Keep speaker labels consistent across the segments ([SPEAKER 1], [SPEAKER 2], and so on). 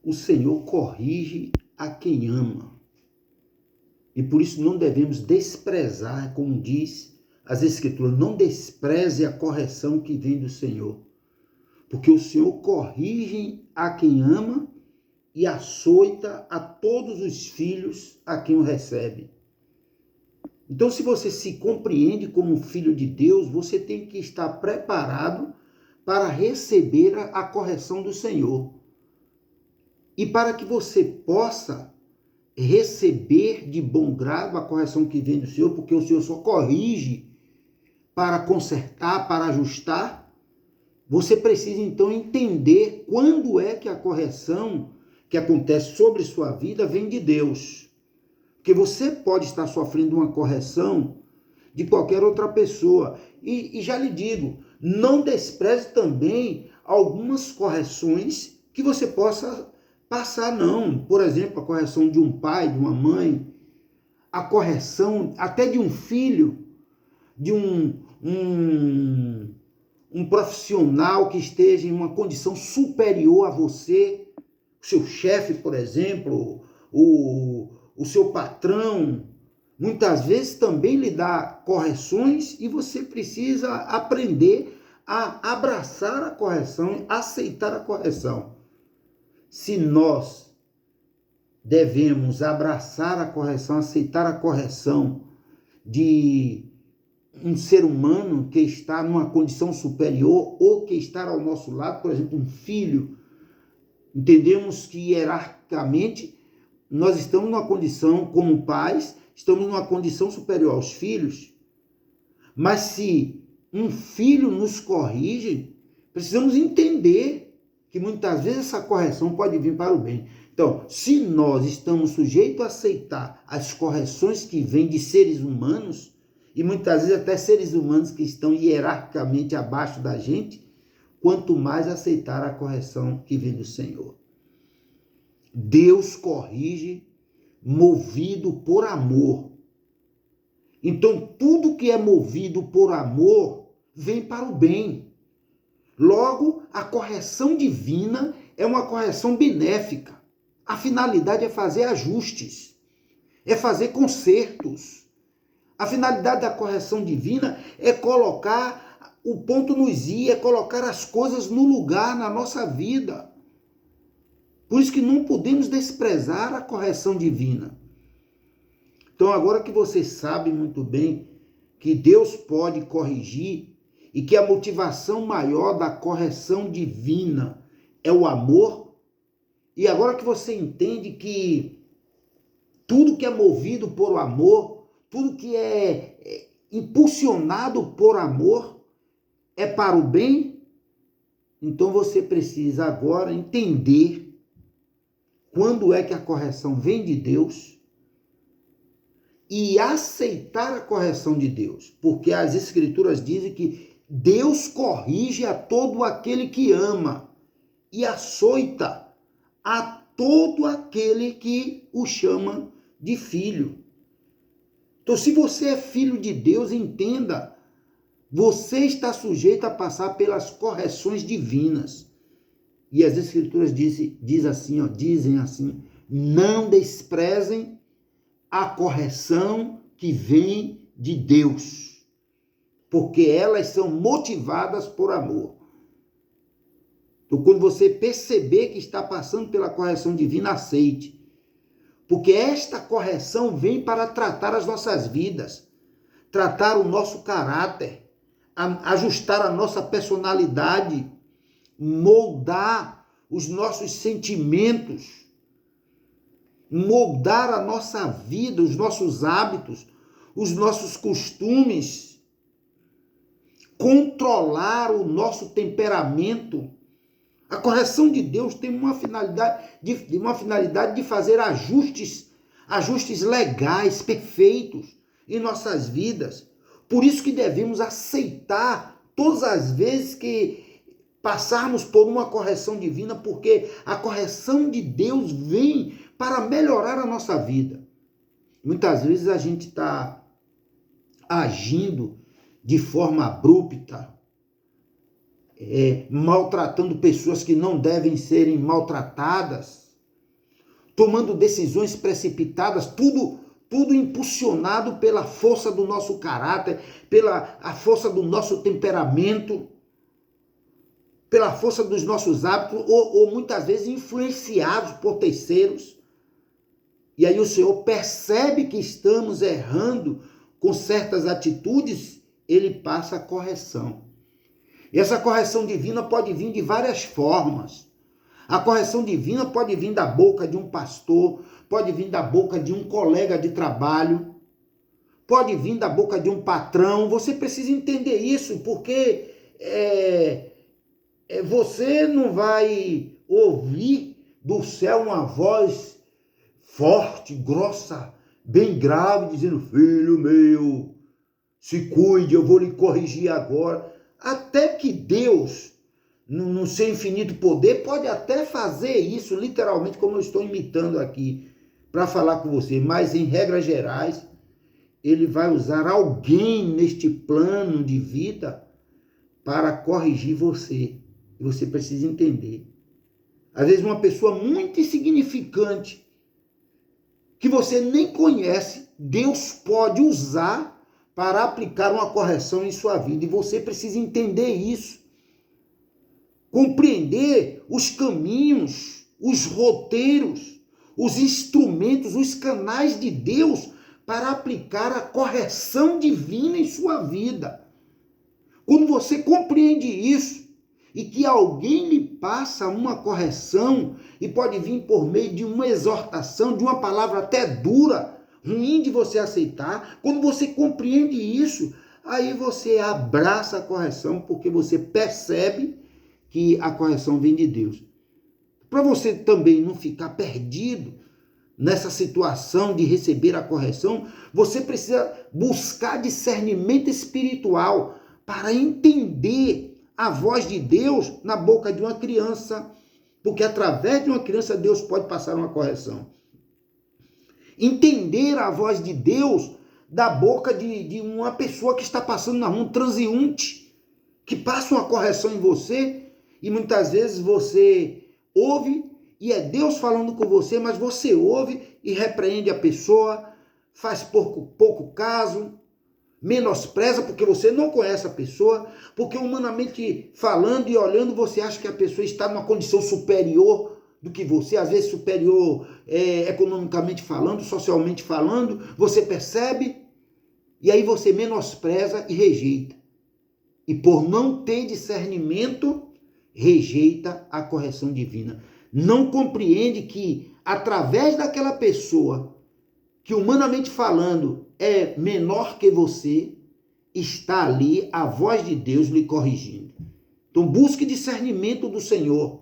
[SPEAKER 1] o Senhor corrige a quem ama. E por isso não devemos desprezar, como diz as Escrituras, não despreze a correção que vem do Senhor. Porque o Senhor corrige a quem ama e açoita a todos os filhos a quem o recebe. Então, se você se compreende como filho de Deus, você tem que estar preparado para receber a correção do Senhor. E para que você possa receber de bom grado a correção que vem do Senhor, porque o Senhor só corrige para consertar, para ajustar, você precisa então entender quando é que a correção que acontece sobre sua vida vem de Deus. Porque você pode estar sofrendo uma correção de qualquer outra pessoa. E já lhe digo, não despreze também algumas correções que você possa passar, não. Por exemplo, a correção de um pai, de uma mãe, a correção até de um filho, de um profissional que esteja em uma condição superior a você, o seu chefe, por exemplo, o seu patrão, muitas vezes também lhe dá correções e você precisa aprender a abraçar a correção, aceitar a correção. Se nós devemos abraçar a correção, aceitar a correção de um ser humano que está numa condição superior ou que está ao nosso lado, por exemplo, um filho, entendemos que hierarquicamente nós estamos numa condição, como pais, estamos numa condição superior aos filhos, mas se um filho nos corrige, precisamos entender que muitas vezes essa correção pode vir para o bem. Então, se nós estamos sujeitos a aceitar as correções que vêm de seres humanos, e muitas vezes até seres humanos que estão hierarquicamente abaixo da gente, quanto mais aceitar a correção que vem do Senhor. Deus corrige movido por amor. Então, tudo que é movido por amor vem para o bem. Logo, a correção divina é uma correção benéfica. A finalidade é fazer ajustes, é fazer consertos. A finalidade da correção divina é colocar o ponto nos i, é colocar as coisas no lugar na nossa vida. Por isso que não podemos desprezar a correção divina. Então, agora que você sabe muito bem que Deus pode corrigir e que a motivação maior da correção divina é o amor, e agora que você entende que tudo que é movido por amor, tudo que é impulsionado por amor é para o bem, então você precisa agora entender quando é que a correção vem de Deus e aceitar a correção de Deus, porque as Escrituras dizem que Deus corrige a todo aquele que ama e açoita a todo aquele que o chama de filho. Então, se você é filho de Deus, entenda, você está sujeito a passar pelas correções divinas. E as Escrituras dizem assim, não desprezem a correção que vem de Deus, porque elas são motivadas por amor. Então, quando você perceber que está passando pela correção divina, aceite. Porque esta correção vem para tratar as nossas vidas, tratar o nosso caráter, ajustar a nossa personalidade, moldar os nossos sentimentos, moldar a nossa vida, os nossos hábitos, os nossos costumes, controlar o nosso temperamento. A correção de Deus tem uma finalidade de fazer ajustes legais, perfeitos em nossas vidas. Por isso que devemos aceitar todas as vezes que passarmos por uma correção divina, porque a correção de Deus vem para melhorar a nossa vida. Muitas vezes a gente está agindo de forma abrupta, maltratando pessoas que não devem serem maltratadas, tomando decisões precipitadas, tudo impulsionado pela força do nosso caráter, pela a força do nosso temperamento, pela força dos nossos hábitos, ou muitas vezes influenciados por terceiros. E aí o Senhor percebe que estamos errando com certas atitudes, ele passa a correção. E essa correção divina pode vir de várias formas. A correção divina pode vir da boca de um pastor, pode vir da boca de um colega de trabalho, pode vir da boca de um patrão. Você precisa entender isso, porque você não vai ouvir do céu uma voz forte, grossa, bem grave, dizendo: filho meu, se cuide, eu vou lhe corrigir agora. Até que Deus, no seu infinito poder, pode até fazer isso, literalmente, como eu estou imitando aqui, para falar com você. Mas, em regras gerais, ele vai usar alguém neste plano de vida para corrigir você. E você precisa entender. Às vezes, uma pessoa muito insignificante, que você nem conhece, Deus pode usar para aplicar uma correção em sua vida. E você precisa entender isso. Compreender os caminhos, os roteiros, os instrumentos, os canais de Deus para aplicar a correção divina em sua vida. Quando você compreende isso, e que alguém lhe passa uma correção, e pode vir por meio de uma exortação, de uma palavra até dura, ruim de você aceitar, quando você compreende isso, aí você abraça a correção, porque você percebe que a correção vem de Deus. Para você também não ficar perdido nessa situação de receber a correção, você precisa buscar discernimento espiritual para entender a voz de Deus na boca de uma criança, porque através de uma criança Deus pode passar uma correção. Entender a voz de Deus da boca de uma pessoa que está passando na rua, um transeunte, que passa uma correção em você, e muitas vezes você ouve, e é Deus falando com você, mas você ouve e repreende a pessoa, faz pouco caso, menospreza porque você não conhece a pessoa, porque humanamente falando e olhando, você acha que a pessoa está numa condição superior do que você, às vezes superior economicamente falando, socialmente falando, você percebe, e aí você menospreza e rejeita. E por não ter discernimento, rejeita a correção divina. Não compreende que através daquela pessoa que humanamente falando é menor que você, está ali a voz de Deus lhe corrigindo. Então busque discernimento do Senhor,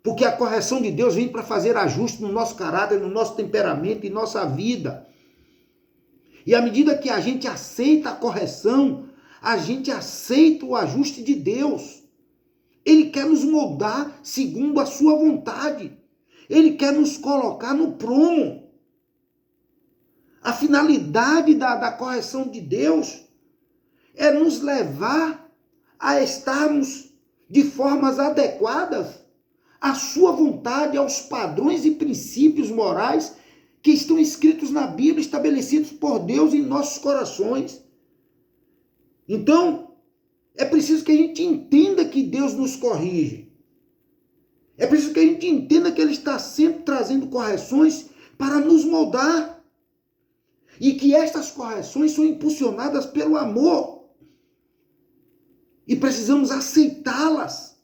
[SPEAKER 1] porque a correção de Deus vem para fazer ajuste no nosso caráter, no nosso temperamento e nossa vida. E à medida que a gente aceita a correção, a gente aceita o ajuste de Deus. Ele quer nos moldar segundo a sua vontade. Ele quer nos colocar no prumo. A finalidade da correção de Deus é nos levar a estarmos de formas adequadas à sua vontade, aos padrões e princípios morais que estão escritos na Bíblia, estabelecidos por Deus em nossos corações. Então, é preciso que a gente entenda que Deus nos corrige. É preciso que a gente entenda que Ele está sempre trazendo correções para nos moldar. E que estas correções são impulsionadas pelo amor. E precisamos aceitá-las.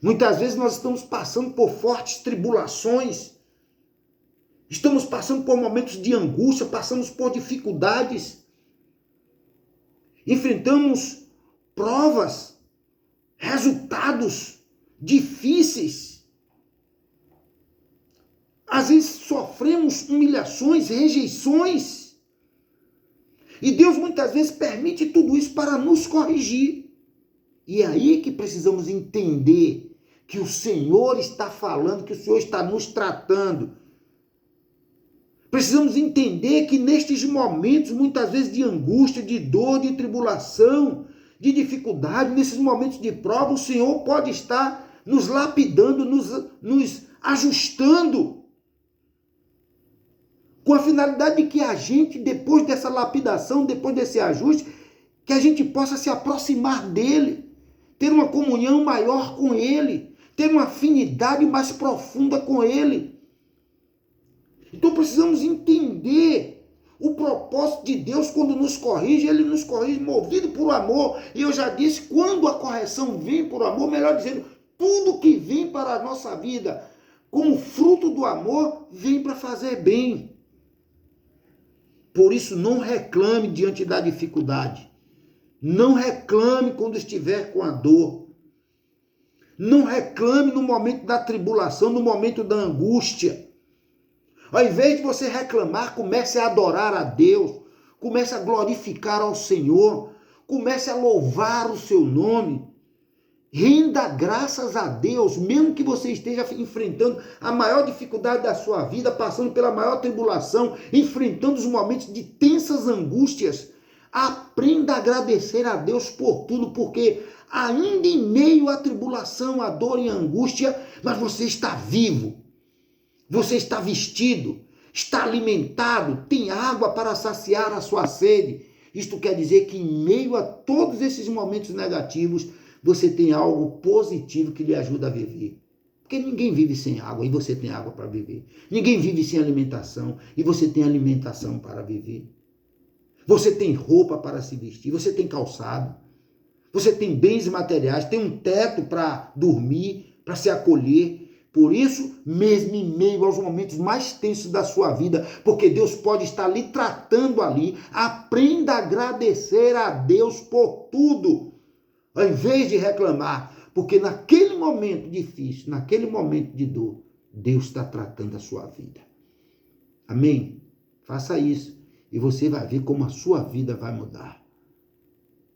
[SPEAKER 1] Muitas vezes nós estamos passando por fortes tribulações. Estamos passando por momentos de angústia, passamos por dificuldades. Enfrentamos provas, resultados difíceis. Às vezes sofremos humilhações, rejeições. E Deus muitas vezes permite tudo isso para nos corrigir. E é aí que precisamos entender que o Senhor está falando, que o Senhor está nos tratando. Precisamos entender que nestes momentos, muitas vezes de angústia, de dor, de tribulação, de dificuldade, nesses momentos de prova, o Senhor pode estar nos lapidando, nos ajustando, com a finalidade de que a gente, depois dessa lapidação, depois desse ajuste, que a gente possa se aproximar dele, ter uma comunhão maior com ele, ter uma afinidade mais profunda com ele. Então precisamos entender o propósito de Deus quando nos corrige. Ele nos corrige movido por amor. E eu já disse, quando a correção vem por amor, melhor dizendo, tudo que vem para a nossa vida como fruto do amor, vem para fazer bem. Por isso, não reclame diante da dificuldade. Não reclame quando estiver com a dor. Não reclame no momento da tribulação, no momento da angústia. Ao invés de você reclamar, comece a adorar a Deus. Comece a glorificar ao Senhor. Comece a louvar o seu nome. Renda graças a Deus, mesmo que você esteja enfrentando a maior dificuldade da sua vida, passando pela maior tribulação, enfrentando os momentos de tensas angústias. Aprenda a agradecer a Deus por tudo, porque ainda em meio à tribulação, à dor e à angústia, mas você está vivo, você está vestido, está alimentado, tem água para saciar a sua sede. Isto quer dizer que em meio a todos esses momentos negativos, você tem algo positivo que lhe ajuda a viver. Porque ninguém vive sem água e você tem água para viver. Ninguém vive sem alimentação e você tem alimentação para viver. Você tem roupa para se vestir, você tem calçado, você tem bens materiais, tem um teto para dormir, para se acolher. Por isso, mesmo em meio aos momentos mais tensos da sua vida, porque Deus pode estar lhe tratando ali, aprenda a agradecer a Deus por tudo. Ao invés de reclamar, porque naquele momento difícil, naquele momento de dor, Deus está tratando a sua vida. Amém? Faça isso e você vai ver como a sua vida vai mudar.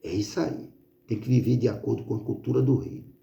[SPEAKER 1] É isso aí. Tem que viver de acordo com a cultura do reino.